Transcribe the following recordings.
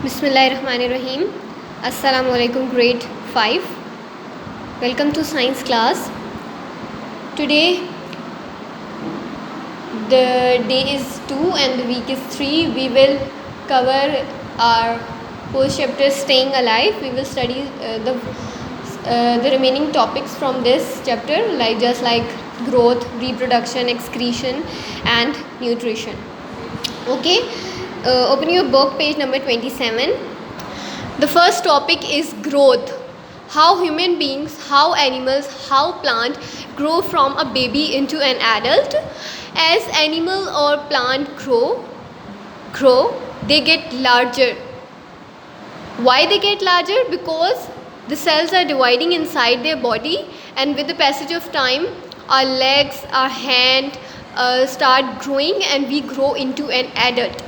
Bismillahirrahmanirrahim. Assalamu alaikum, grade 5. Welcome to science class. Today the day is 2 and the week is 3. We will cover our post chapter Staying Alive. We will study the remaining topics from this chapter, like growth, reproduction, excretion and nutrition. Okay, open your book, page number 27. The first topic is growth. How human beings, how animals, how plant grow from a baby into an adult. As animal or plant grow, they get larger. Why they get larger? Because the cells are dividing inside their body, and with the passage of time, our legs, our hand start growing, and we grow into an adult.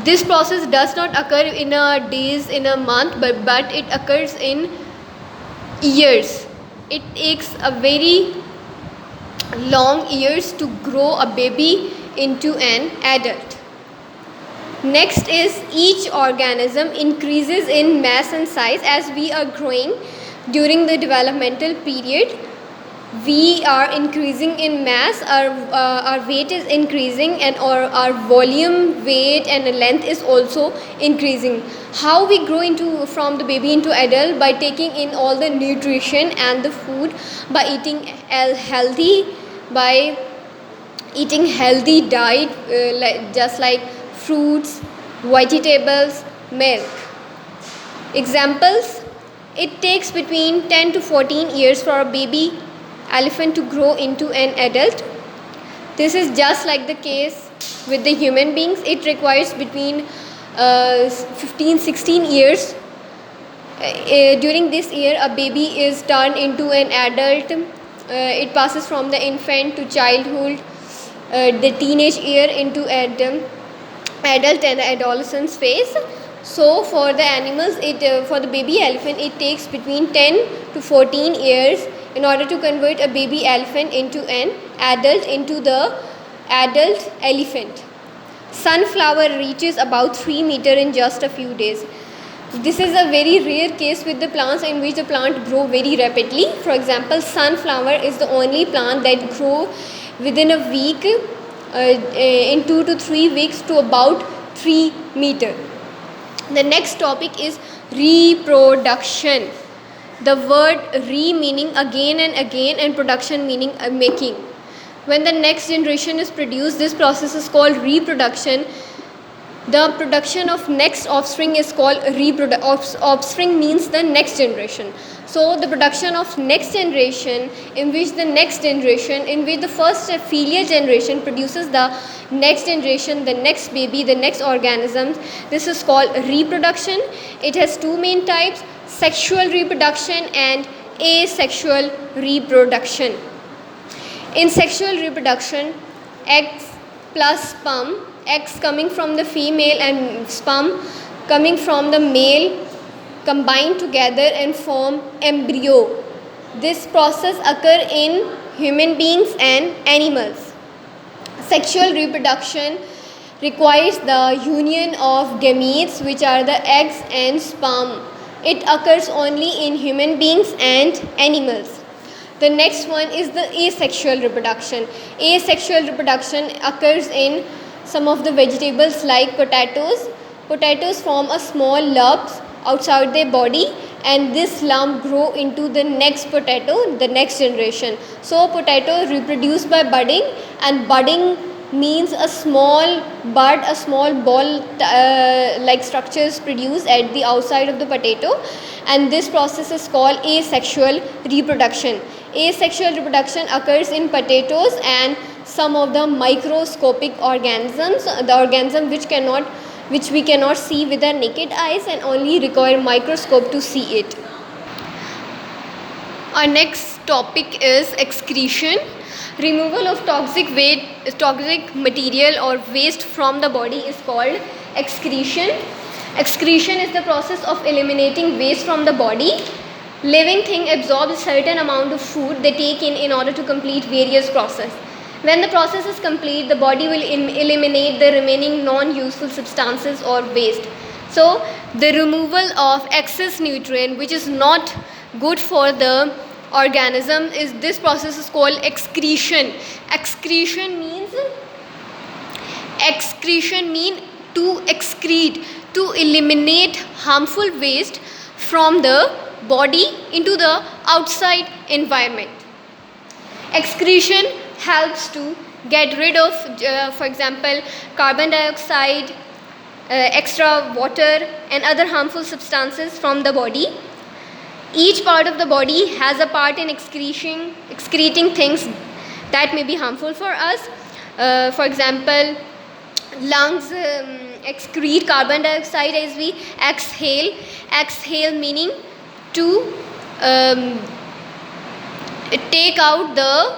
This process does not occur in a days, in a month, but it occurs in years. It takes a very long years to grow a baby into an adult. Next is each organism increases in mass and size as we are growing. During the developmental period, we are increasing in mass, our weight is increasing, and our volume, weight and length is also increasing. How we grow from the baby into adult? By taking in all the nutrition and the food, by eating healthy diet, just like fruits, vegetables, milk. Examples: it takes between 10 to 14 years for a baby elephant to grow into an adult. This is just like the case with the human beings. It requires between 15-16 years. During this year, a baby is turned into an adult. It passes from the infant to childhood, the teenage year into adult and adolescence phase. So for the animals, for the baby elephant, it takes between 10 to 14 years in order to convert a baby elephant into an adult, into the adult elephant. Sunflower reaches about 3 meters in just a few days. This is a very rare case with the plants in which the plant grow very rapidly. For example, sunflower is the only plant that grow within a week, in 2 to 3 weeks, to about 3 meters. The next topic is reproduction. The word re meaning again and again, and production meaning making. When the next generation is produced, this process is called reproduction. The production of next offspring is called offspring means the next generation. So the production of next generation, in which the first filial generation produces the next generation, the next baby, the next organism. This is called reproduction. It has two main types: sexual reproduction and asexual reproduction. In sexual reproduction, eggs plus sperm, eggs coming from the female and sperm coming from the male, combine together and form embryo. This process occurs in human beings and animals. Sexual reproduction requires the union of gametes, which are the eggs and sperm. It occurs only in human beings and animals. The next one is the asexual reproduction. Asexual reproduction occurs in some of the vegetables like potatoes. Potatoes form a small lumps outside their body, and this lump grow into the next potato, the next generation. So potato reproduce by budding, and budding means a small bud, a small ball like structures produced at the outside of the potato, and this process is called asexual reproduction. Asexual reproduction occurs in potatoes and some of the microscopic organisms, the organism which we cannot see with our naked eyes and only require microscope to see it. Our next topic is excretion. Removal of toxic material or waste from the body is called excretion. Excretion is the process of eliminating waste from the body. Living thing absorbs a certain amount of food they take in order to complete various processes. When the process is complete, the body will eliminate the remaining non-useful substances or waste. So, the removal of excess nutrient which is not good for the organism is this process is called excretion. Excretion mean to excrete, to eliminate harmful waste from the body into the outside environment. Excretion helps to get rid of, for example, carbon dioxide, extra water, and other harmful substances from the body. Each part of the body has a part in excreting things that may be harmful for us. For example, lungs excrete carbon dioxide as we exhale. Exhale meaning to take out the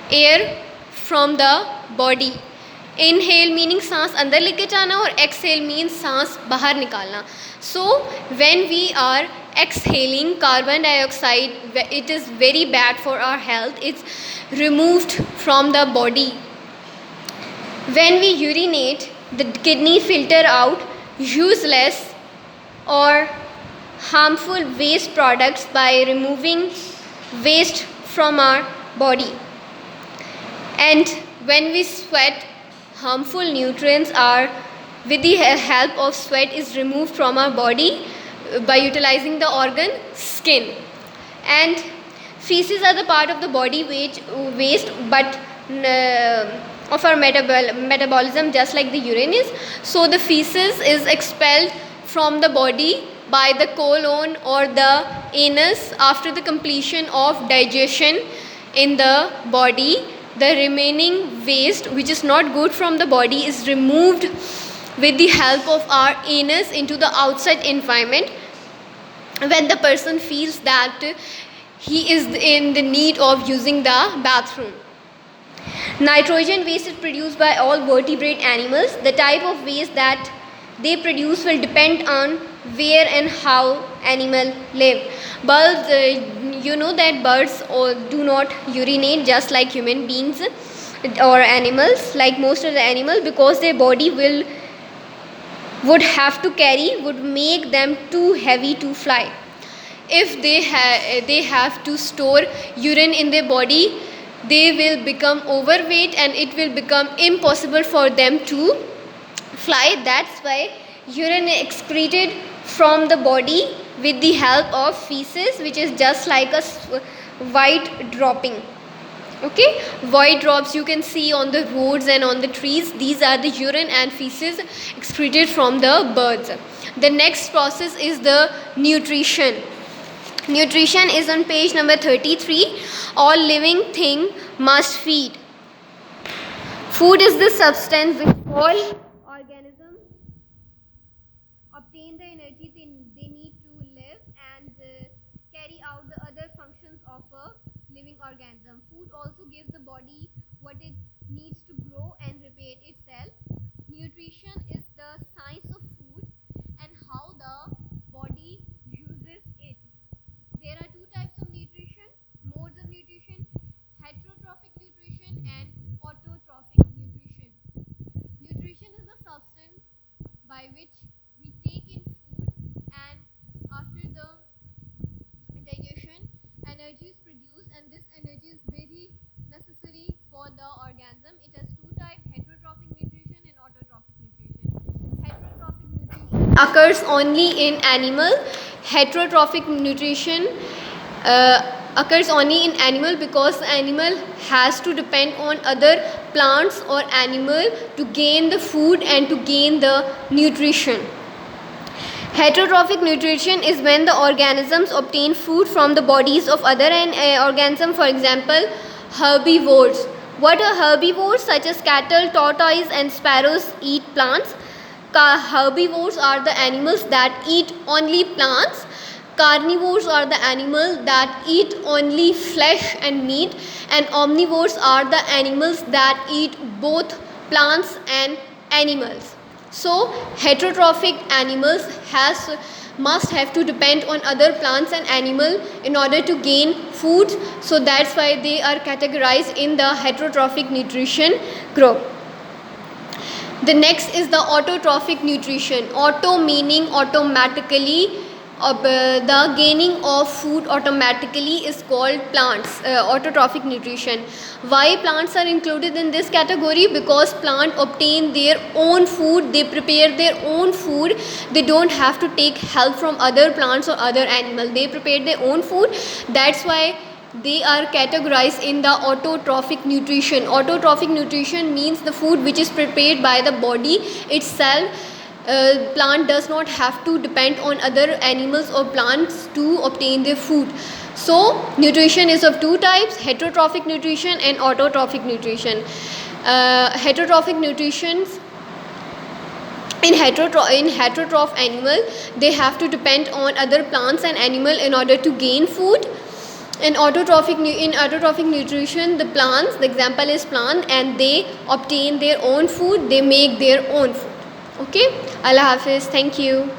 air from the body. Inhale meaning सांस अंदर लेके जाना और exhale means सांस बाहर निकालना. So when we are exhaling carbon dioxide, it is very bad for our health. It's removed from the body. When we urinate, the kidney filter out useless or harmful waste products by removing waste from our body. And when we sweat, harmful nutrients are, with the help of sweat, is removed from our body by utilizing the organ skin. And feces are the part of the body waste but of our metabolism, just like the urine is. So the feces is expelled from the body by the colon or the anus after the completion of digestion in the body. The remaining waste which is not good from the body is removed with the help of our anus into the outside environment when the person feels that he is in the need of using the bathroom. Nitrogen waste is produced by all vertebrate animals. The type of waste that they produce will depend on where and how animal live. Birds, you know that birds do not urinate just like human beings or animals, like most of the animals, because their body would make them too heavy to fly. If they have to store urine in their body, they will become overweight and it will become impossible for them to fly. That's why urine is excreted from the body with the help of feces, which is just like a white dropping. Okay, white drops you can see on the roads and on the trees. These are the urine and feces excreted from the birds. The next process is the nutrition. Nutrition is on page number 33. All living thing must feed. Food is the substance which all organisms obtain the energy they need to live and carry out the other functions of a living organism. Food also gives the body what it needs to grow and repair itself. Nutrition is the science of food and how the body uses it. There are two types of nutrition, modes of nutrition: heterotrophic nutrition and autotrophic nutrition. Nutrition is the substance by which we take in food, and after the digestion, energy is produced, and this energy is very necessary for the organism. It has two types: heterotrophic nutrition and autotrophic nutrition. Heterotrophic nutrition occurs only in animal. Heterotrophic nutrition occurs only in animal because animal has to depend on other plants or animal to gain the food and to gain the nutrition. Heterotrophic nutrition is when the organisms obtain food from the bodies of other organisms. For example, herbivores. What are herbivores? Such as cattle, tortoise and sparrows eat plants. Herbivores are the animals that eat only plants. Carnivores are the animals that eat only flesh and meat, and omnivores are the animals that eat both plants and animals. So heterotrophic animals has must have to depend on other plants and animal in order to gain food, so that's why they are categorized in the heterotrophic nutrition group. The next is the autotrophic nutrition. Auto meaning automatically, the gaining of food automatically is called plants, autotrophic nutrition. Why plants are included in this category? Because plant obtain their own food, they prepare their own food, they don't have to take help from other plants or other animal, they prepare their own food. That's why they are categorized in the autotrophic nutrition. Autotrophic nutrition means the food which is prepared by the body itself. Plant does not have to depend on other animals or plants to obtain their food. So nutrition is of two types: heterotrophic nutrition and autotrophic nutrition. Heterotrophic nutritions, in heterotroph animal, they have to depend on other plants and animal in order to gain food. In autotrophic nutrition, the plants, the example is plant, and they obtain their own food, they make their own food. Okay, Allah Hafiz, thank you.